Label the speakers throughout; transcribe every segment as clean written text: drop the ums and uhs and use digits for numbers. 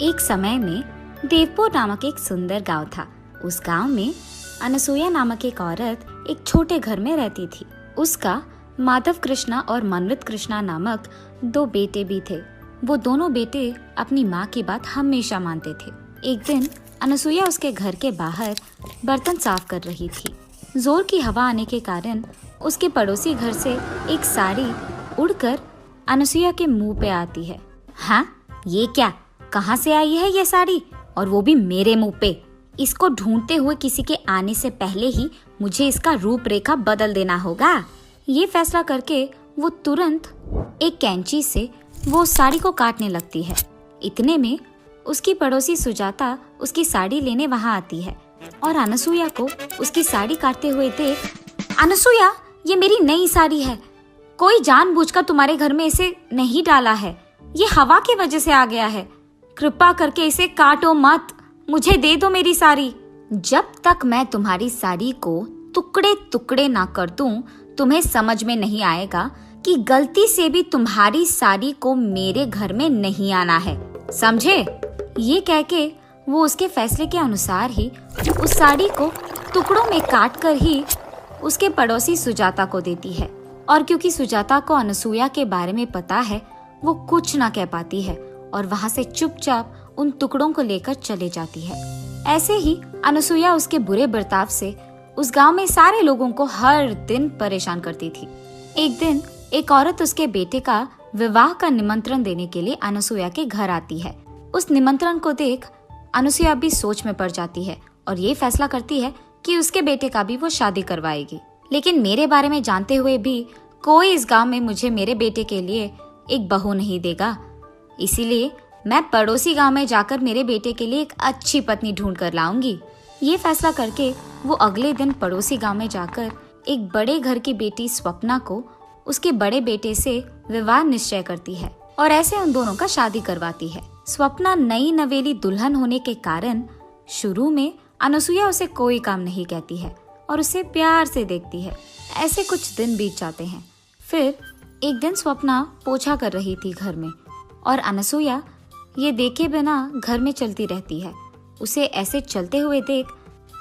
Speaker 1: एक समय में देवपुर नामक एक सुंदर गांव था। उस गांव में अनसुया नामक एक औरत एक छोटे घर में रहती थी। उसका माधव कृष्णा और मनवित कृष्णा नामक 2 बेटे भी थे। वो दोनों बेटे अपनी माँ की बात हमेशा मानते थे। एक दिन अनसुया उसके घर के बाहर बर्तन साफ कर रही थी। जोर की हवा आने के कारण उसके पड़ोसी घर से एक साड़ी उड़कर अनसुया के मुंह पे आती है। हाँ, ये क्या? कहाँ से आई है ये साड़ी, और वो भी मेरे मुंह पे? इसको ढूंढते हुए किसी के आने से पहले ही मुझे इसका रूपरेखा बदल देना होगा। ये फैसला करके वो तुरंत एक कैंची से वो साड़ी को काटने लगती है। इतने में उसकी पड़ोसी सुजाता उसकी साड़ी लेने वहाँ आती है और अनसुया को उसकी साड़ी काटते हुए देख, अनसुया, ये मेरी नई साड़ी है। कोई जानबूझकर तुम्हारे घर में इसे नहीं डाला है। ये हवा की वजह से आ गया है। कृपा करके इसे काटो मत। मुझे दे दो मेरी साड़ी। जब तक मैं तुम्हारी साड़ी को टुकड़े टुकड़े ना कर दूं, तुम्हें समझ में नहीं आएगा कि गलती से भी तुम्हारी साड़ी को मेरे घर में नहीं आना है, समझे? ये कह के वो उसके फैसले के अनुसार ही उस साड़ी को टुकड़ों में काट कर ही उसके पड़ोसी सुजाता को देती है। और क्योंकि सुजाता को अनसुया के बारे में पता है, वो कुछ ना कह पाती है और वहाँ से चुपचाप उन टुकड़ों को लेकर चले जाती है। ऐसे ही अनसुया उसके बुरे बर्ताव से उस गांव में सारे लोगों को हर दिन परेशान करती थी। एक दिन एक औरत उसके बेटे का विवाह का निमंत्रण देने के लिए अनसुया के घर आती है। उस निमंत्रण को देख अनसुया भी सोच में पड़ जाती है और ये फैसला करती है कि उसके बेटे का भी वो शादी करवाएगी। लेकिन मेरे बारे में जानते हुए भी कोई इस गांव में मुझे मेरे बेटे के लिए एक बहू नहीं देगा, इसीलिए मैं पड़ोसी गांव में जाकर मेरे बेटे के लिए एक अच्छी पत्नी ढूंढ कर लाऊंगी। ये फैसला करके वो अगले दिन पड़ोसी गांव में जाकर एक बड़े घर की बेटी स्वप्ना को उसके बड़े बेटे से विवाह निश्चय करती है और ऐसे उन दोनों का शादी करवाती है। स्वप्ना नई नवेली दुल्हन होने के कारण शुरू में अनसुया उसे कोई काम नहीं कहती है और उसे प्यार से देखती है। ऐसे कुछ दिन बीत जाते हैं। फिर एक दिन स्वप्ना पोछा कर रही थी घर में और अनसुया ये देखे बिना घर में चलती रहती है। उसे ऐसे चलते हुए देख,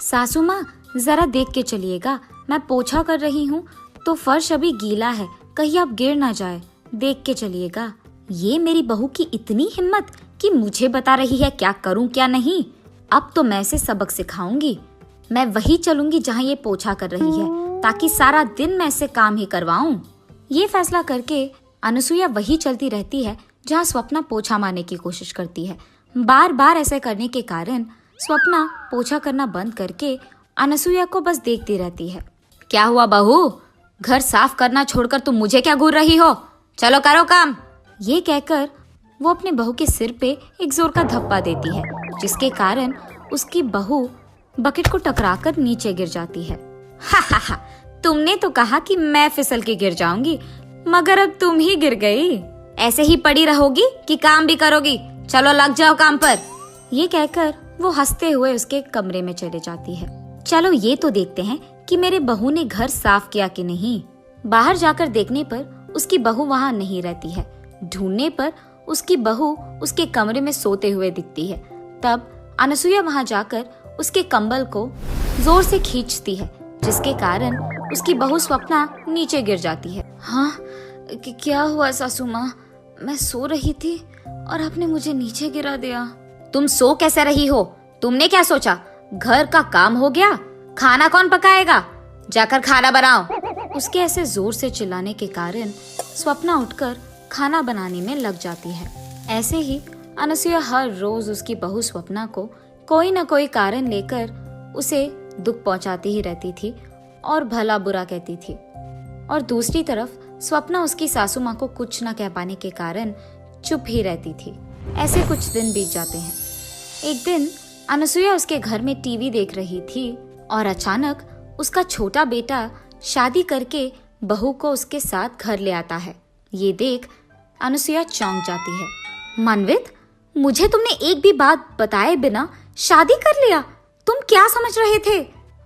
Speaker 1: सासू माँ, जरा देख के चलिएगा, मैं पोछा कर रही हूँ तो फर्श अभी गीला है, कहीं आप गिर ना जाए, देख के चलिएगा। ये मेरी बहू की इतनी हिम्मत कि मुझे बता रही है क्या करूँ क्या नहीं। अब तो मैं इसे सबक सिखाऊंगी। मैं वही चलूंगी जहाँ ये पोछा कर रही है, ताकि सारा दिन मैं इससे काम ही करवाऊं। ये फैसला करके अनसुया वही चलती रहती है जहाँ स्वप्ना पोछा मारने की कोशिश करती है। बार बार ऐसे करने के कारण स्वप्ना पोछा करना बंद करके अनसुया को बस देखती रहती है। क्या हुआ बहू, घर साफ करना छोड़कर तुम मुझे क्या घूर रही हो? चलो करो काम। ये कहकर वो अपने बहू के सिर पे एक जोर का धप्पा देती है, जिसके कारण उसकी बहू बकेट को टकराकर नीचे गिर जाती है। हा हा हा, तुमने तो कहा कि मैं फिसल के गिर जाऊंगी, मगर अब तुम ही गिर गई। ऐसे ही पड़ी रहोगी कि काम भी करोगी? चलो लग जाओ काम पर। ये कहकर वो हंसते हुए उसके कमरे में चले जाती है। चलो ये तो देखते हैं कि मेरे बहू ने घर साफ किया कि नहीं। बाहर जाकर देखने पर उसकी बहू वहाँ नहीं रहती है। ढूंढने पर उसकी बहू उसके कमरे में सोते हुए दिखती है। तब अनसुया वहाँ जाकर उसके कंबल को जोर से खींचती है, जिसके कारण उसकी बहू स्वप्ना नीचे गिर जाती है। हाँ, क्या हुआ सासू माँ? मैं सो रही थी और आपने मुझे नीचे गिरा दिया। तुम सो कैसे रही हो? तुमने क्या सोचा घर का काम हो गया? खाना कौन पकाएगा? जाकर खाना बनाओ। उसके ऐसे जोर से चिल्लाने के कारण स्वप्ना उठकर खाना बनाने में लग जाती है। ऐसे ही अनसुया हर रोज उसकी बहू स्वप्ना को कोई न कोई कारण लेकर उसे दुख पहुंचाती ही रहती थी और भला बुरा कहती थी। और दूसरी तरफ स्वप्ना उसकी सासू माँ को कुछ न कह पाने के कारण चुप ही रहती थी। ऐसे कुछ दिन बीत जाते हैं। एक दिन अनसुया उसके घर में टीवी देख रही थी और अचानक उसका छोटा बेटा शादी करके बहू को उसके साथ घर ले आता है। ये देख अनसुया चौंक जाती है। मनवित, मुझे तुमने एक भी बात बताए बिना शादी कर लिया? तुम क्या समझ रहे थे?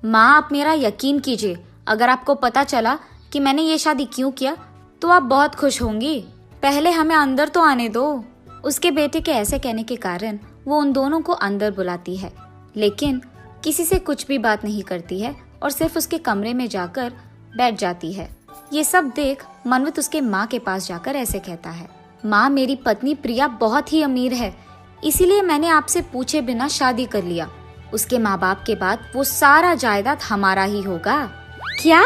Speaker 1: माँ, आप मेरा यकीन कीजिए, अगर आपको पता चला कि मैंने ये शादी क्यों किया तो आप बहुत खुश होंगी। पहले हमें अंदर तो आने दो। उसके बेटे के ऐसे कहने के कारण वो उन दोनों को अंदर बुलाती है, लेकिन किसी से कुछ भी बात नहीं करती है और सिर्फ उसके कमरे में जाकर बैठ जाती है। ये सब देख मनवित उसके माँ के पास जाकर ऐसे कहता है, माँ, मेरी पत्नी प्रिया बहुत ही अमीर है, इसीलिए मैंने आपसे पूछे बिना शादी कर लिया। उसके माँ बाप के बाद वो सारा जायदाद हमारा ही होगा। क्या?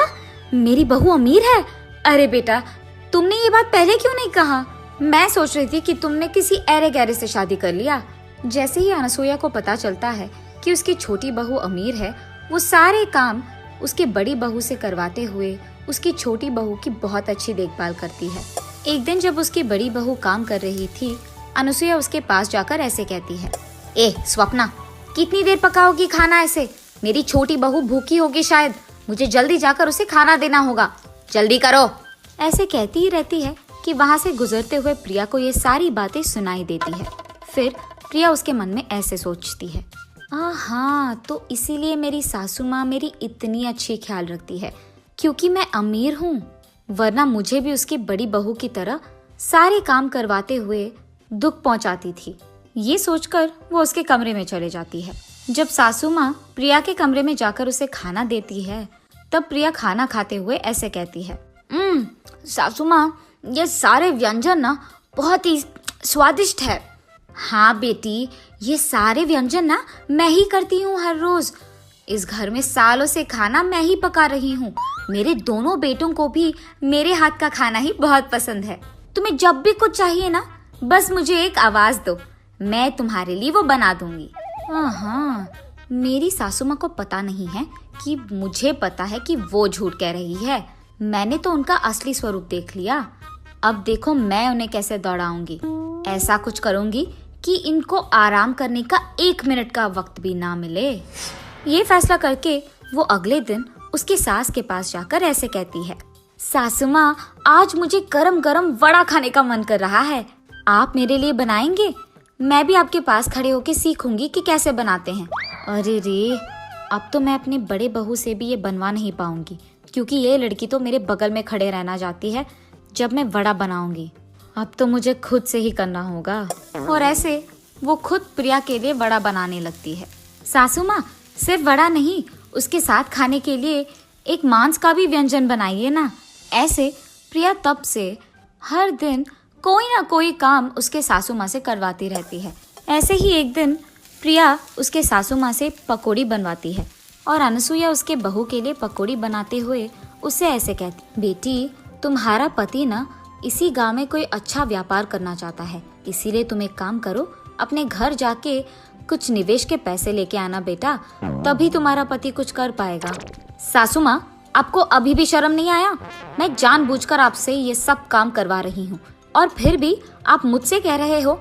Speaker 1: मेरी बहू अमीर है? अरे बेटा, तुमने ये बात पहले क्यों नहीं कहा? मैं सोच रही थी कि तुमने किसी ऐरे गैरे से शादी कर लिया। जैसे ही अनसुईया को पता चलता है कि उसकी छोटी बहू अमीर है, वो सारे काम उसके बड़ी बहू से करवाते हुए उसकी छोटी बहू की बहुत अच्छी देखभाल करती है। एक दिन जब उसकी बड़ी बहू काम कर रही थी, अनसुईया उसके पास जाकर ऐसे कहती है, ए स्वप्ना, कितनी देर पकाओगी खाना ऐसे? मेरी छोटी बहू भूखी होगी शायद, मुझे जल्दी जाकर उसे खाना देना होगा, जल्दी करो। ऐसे कहती ही रहती है कि वहाँ से गुजरते हुए प्रिया को ये सारी बातें सुनाई देती है। फिर प्रिया उसके मन में ऐसे सोचती है, हाँ, तो इसीलिए मेरी सासू माँ मेरी इतनी अच्छी ख्याल रखती है, क्योंकि मैं अमीर हूँ, वरना मुझे भी उसकी बड़ी बहू की तरह सारे काम करवाते हुए दुख पहुँचाती थी। ये सोचकर वो उसके कमरे में चले जाती है। जब सासू माँ प्रिया के कमरे में जाकर उसे खाना देती है, तब प्रिया खाना खाते हुए ऐसे कहती है, सासू माँ, ये सारे व्यंजन ना बहुत ही स्वादिष्ट है। हाँ बेटी, ये सारे व्यंजन ना मैं ही करती हूँ हर रोज। इस घर में सालों से खाना मैं ही पका रही हूँ। मेरे दोनों बेटों को भी मेरे हाथ का खाना ही बहुत पसंद है। तुम्हें जब भी कुछ चाहिए ना, बस मुझे एक आवाज दो, मैं तुम्हारे लिए वो बना दूंगी। हाँ, मेरी सासू माँ को पता नहीं है कि मुझे पता है कि वो झूठ कह रही है। मैंने तो उनका असली स्वरूप देख लिया। अब देखो मैं उन्हें कैसे दौड़ाऊंगी। ऐसा कुछ करूंगी कि इनको आराम करने का 1 मिनट का वक्त भी ना मिले। ये फैसला करके वो अगले दिन उसकी सास के पास जाकर ऐसे कहती है, सासू माँ, आज मुझे गरम गरम वड़ा खाने का मन कर रहा है, आप मेरे लिए बनाएंगे? मैं भी आपके पास खड़े होके सीखूंगी कि कैसे बनाते हैं। अरे रे, अब तो मैं अपने बड़े बहू से भी ये बनवा नहीं पाऊंगी, क्योंकि ये लड़की तो मेरे बगल में खड़े रहना चाहती है जब मैं वड़ा बनाऊंगी। अब तो मुझे खुद से ही करना होगा। और ऐसे वो खुद प्रिया के लिए वड़ा बनाने लगती है। सासू माँ, सिर्फ वड़ा नहीं, उसके साथ खाने के लिए एक मांस का भी व्यंजन बनाइए ना। ऐसे प्रिया तब से हर दिन कोई ना कोई काम उसके सासू माँ से करवाती रहती है। ऐसे ही एक दिन प्रिया उसके सासू माँ से पकौड़ी बनवाती है और अनसुईया उसके बहू के लिए पकौड़ी बनाते हुए उससे ऐसे कहती, बेटी, तुम्हारा पति ना इसी गांव में कोई अच्छा व्यापार करना चाहता है, इसीलिए तुम एक काम करो, अपने घर जाके कुछ निवेश के पैसे लेके आना बेटा, तभी तुम्हारा पति कुछ कर पाएगा। सासू माँ, आपको अभी भी शर्म नहीं आया? मैं जानबूझकर आपसे ये सब काम करवा रही हूँ और फिर भी आप मुझसे कह रहे हो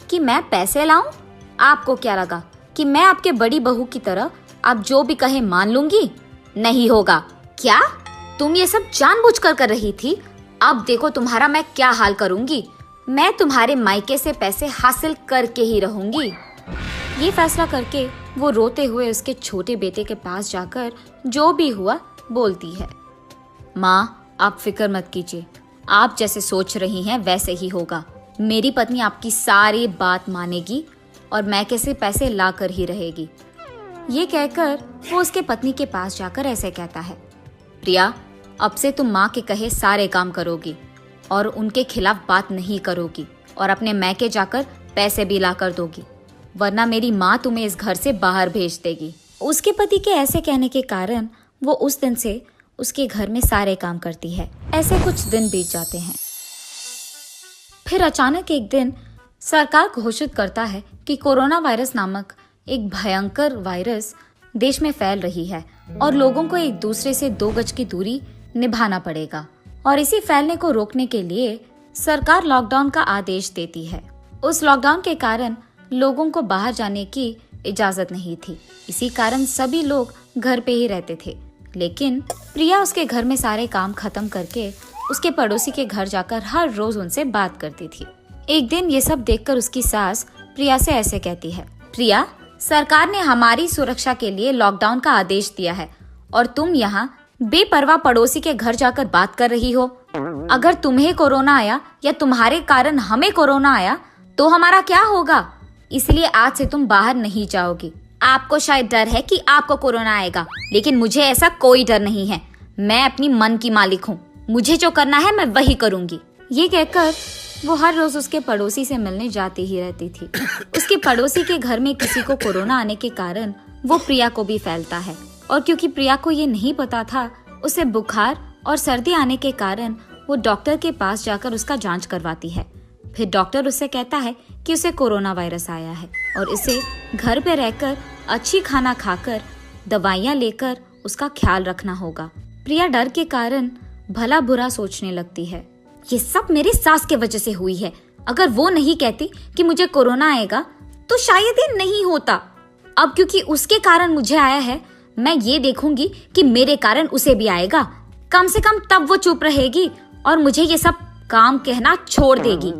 Speaker 1: कि मैं पैसे लाऊं? आपको क्या लगा कि मैं आपके बड़ी बहू की तरह आप जो भी कहे मान लूंगी? नहीं होगा। क्या तुम ये सब जानबूझकर कर रही थी? अब देखो तुम्हारा मैं क्या हाल करूंगी। मैं तुम्हारे मायके से पैसे हासिल करके ही रहूंगी। ये फैसला करके वो रोते हुए उसके छोटे बेटे के पास जाकर जो भी हुआ बोलती है, माँ, आप फिक्र मत कीजिए, आप जैसे सोच रही हैं वैसे ही होगा। मेरी पत्नी आपकी सारी बात मानेगी और मैं कैसे पैसे ला कर ही रहेगी। ये कहकर वो उसके पत्नी के पास जाकर ऐसे कहता है, प्रिया, अब से तुम माँ के कहे सारे काम करोगी और उनके खिलाफ बात नहीं करोगी और अपने मैके जाकर पैसे भी ला कर दोगी, वरना मेरी माँ तुम्हें इस घर से बाहर भेज देगी। उसके पति के ऐसे कहने के कारण वो उस दिन से उसके घर में सारे काम करती है। ऐसे कुछ दिन बीत जाते हैं। फिर अचानक एक दिन सरकार घोषित करता है कि कोरोना वायरस नामक एक भयंकर वायरस देश में फैल रही है और लोगों को एक दूसरे से 2 गज की दूरी निभाना पड़ेगा। और इसी फैलने को रोकने के लिए सरकार लॉकडाउन का आदेश देती है। उस लॉकडाउन के कारण लोगों को बाहर जाने की इजाजत नहीं थी, इसी कारण सभी लोग घर पे ही रहते थे। लेकिन प्रिया उसके घर में सारे काम खत्म करके उसके पड़ोसी के घर जाकर हर रोज उनसे बात करती थी। एक दिन ये सब देखकर उसकी सास प्रिया से ऐसे कहती है, प्रिया, सरकार ने हमारी सुरक्षा के लिए लॉकडाउन का आदेश दिया है और तुम यहाँ बेपरवाह पड़ोसी के घर जाकर बात कर रही हो। अगर तुम्हें कोरोना आया या तुम्हारे कारण हमें कोरोना आया तो हमारा क्या होगा? इसलिए आज से तुम बाहर नहीं जाओगी। आपको शायद डर है कि आपको कोरोना आएगा, लेकिन मुझे ऐसा कोई डर नहीं है। मैं अपनी मन की मालिक हूँ, मुझे जो करना है मैं वही करूँगी। ये कहकर वो हर रोज उसके पड़ोसी से मिलने जाती ही रहती थी। उसके पड़ोसी के घर में किसी को कोरोना आने के कारण वो प्रिया को भी फैलता है, और क्योंकि प्रिया को ये नहीं पता था, उसे बुखार और सर्दी आने के कारण वो डॉक्टर के पास जाकर उसका जांच करवाती है। फिर डॉक्टर उससे कहता है कि उसे कोरोना वायरस आया है और इसे घर पे रहकर अच्छी खाना खाकर दवाइयाँ लेकर उसका ख्याल रखना होगा। प्रिया डर के कारण भला बुरा सोचने लगती है। ये सब मेरी सास के वजह से हुई है। अगर वो नहीं कहती कि मुझे कोरोना आएगा तो शायद ये नहीं होता। अब क्योंकि उसके कारण मुझे आया है, मैं ये देखूंगी कि मेरे कारण उसे भी आएगा। कम से कम तब वो चुप रहेगी और मुझे ये सब काम कहना छोड़ देगी।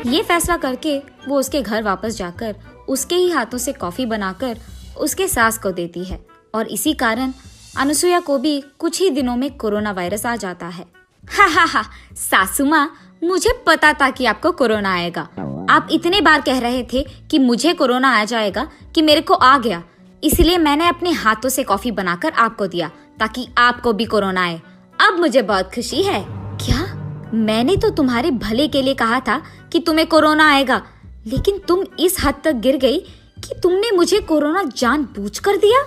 Speaker 1: ये फैसला करके वो उसके घर वापस जाकर उसके ही हाथों से कॉफी बनाकर उसके सास को देती है, और इसी कारण अनुसुईया को भी कुछ ही दिनों में कोरोना वायरस आ जाता है। हा, सासू माँ, मुझे पता था कि आपको कोरोना आएगा। आप इतने बार कह रहे थे कि मुझे कोरोना आ जाएगा कि मेरे को आ गया, इसलिए मैंने अपने हाथों से कॉफी बनाकर आपको दिया ताकि आपको भी कोरोना आए। अब मुझे बहुत खुशी है। क्या? मैंने तो तुम्हारे भले के लिए कहा था कि तुम्हें कोरोना आएगा, लेकिन तुम इस हद तक गिर गई कि तुमने मुझे कोरोना जानबूझकर दिया।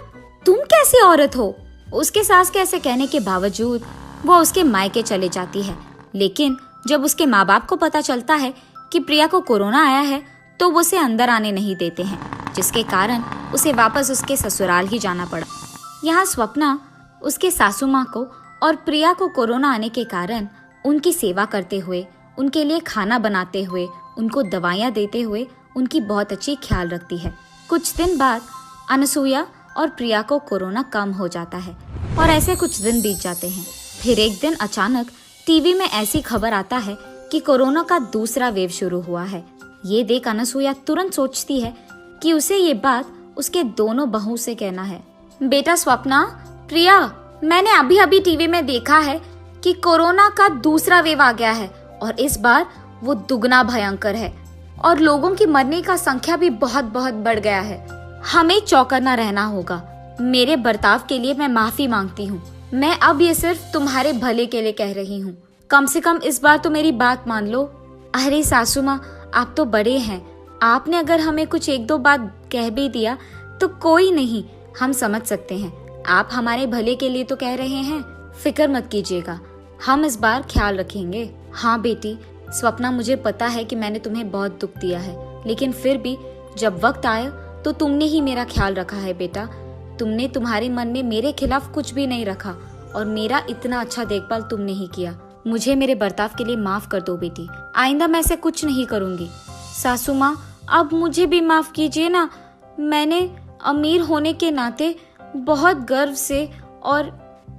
Speaker 1: तुम कैसी औरत हो? उसके सास के ऐसे कहने के बावजूद वो उसके मायके चले जाती है, लेकिन जब उसके माँ बाप को पता चलता है कि प्रिया को कोरोना आया है तो वो उसे अंदर आने नहीं देते हैं, जिसके कारण उसे वापस उसके ससुराल ही जाना पड़ा। यहाँ स्वप्ना उसके सासू माँ को और प्रिया को कोरोना आने के कारण उनकी सेवा करते हुए, उनके लिए खाना बनाते हुए, उनको दवाइयाँ देते हुए उनकी बहुत अच्छी ख्याल रखती है। कुछ दिन बाद अनुसुईया और प्रिया को कोरोना कम हो जाता है और ऐसे कुछ दिन बीत जाते हैं। फिर एक दिन अचानक टीवी में ऐसी खबर आता है कि कोरोना का दूसरा वेव शुरू हुआ है। ये देख अनुसुईया तुरंत सोचती है कि उसे ये बात उसके दोनों बहू से कहना है। बेटा स्वप्ना, प्रिया, मैंने अभी अभी टीवी में देखा है कि कोरोना का दूसरा वेव आ गया है और इस बार वो दुगना भयंकर है और लोगों की मरने का संख्या भी बहुत बहुत बढ़ गया है। हमें चौकन्ना रहना होगा। मेरे बर्ताव के लिए मैं माफी मांगती हूँ। मैं अब ये सिर्फ तुम्हारे भले के लिए कह रही हूँ। कम से कम इस बार तो मेरी बात मान लो। अरे सासू माँ, आप तो बड़े हैं। आपने अगर हमें कुछ एक दो बात कह भी दिया तो कोई नहीं, हम समझ सकते हैं। आप हमारे भले के लिए तो कह रहे हैं। फिक्र मत कीजिएगा, हम इस बार ख्याल रखेंगे। हाँ बेटी स्वप्ना, मुझे पता है कि मैंने तुम्हें बहुत दुख दिया है, लेकिन फिर भी जब वक्त आया तो तुमने ही मेरा ख्याल रखा है बेटा। तुमने तुम्हारे मन में मेरे खिलाफ कुछ भी नहीं रखा और मेरा इतना अच्छा देखभाल तुमने ही किया। मुझे मेरे बर्ताव के लिए माफ कर दो बेटी। आइंदा मैं ऐसे कुछ नहीं करूंगी। सासू माँ, अब मुझे भी माफ कीजिए ना। मैंने अमीर होने के नाते बहुत गर्व से और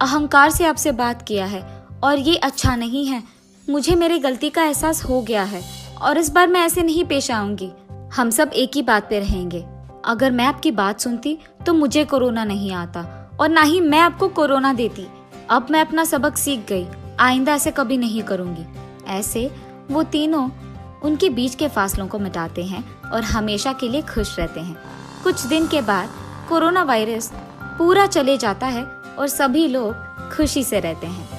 Speaker 1: अहंकार से आपसे बात किया है और ये अच्छा नहीं है। मुझे मेरी गलती का एहसास हो गया है और इस बार मैं ऐसे नहीं पेश आऊंगी। हम सब एक ही बात पे रहेंगे। अगर मैं आपकी बात सुनती तो मुझे कोरोना नहीं आता और ना ही मैं आपको कोरोना देती। अब मैं अपना सबक सीख गई, आइंदा ऐसे कभी नहीं करूंगी। ऐसे वो तीनों उनके बीच के फासलों को मिटाते हैं और हमेशा के लिए खुश रहते हैं। कुछ दिन के बाद कोरोना वायरस पूरा चले जाता है और सभी लोग खुशी से रहते हैं।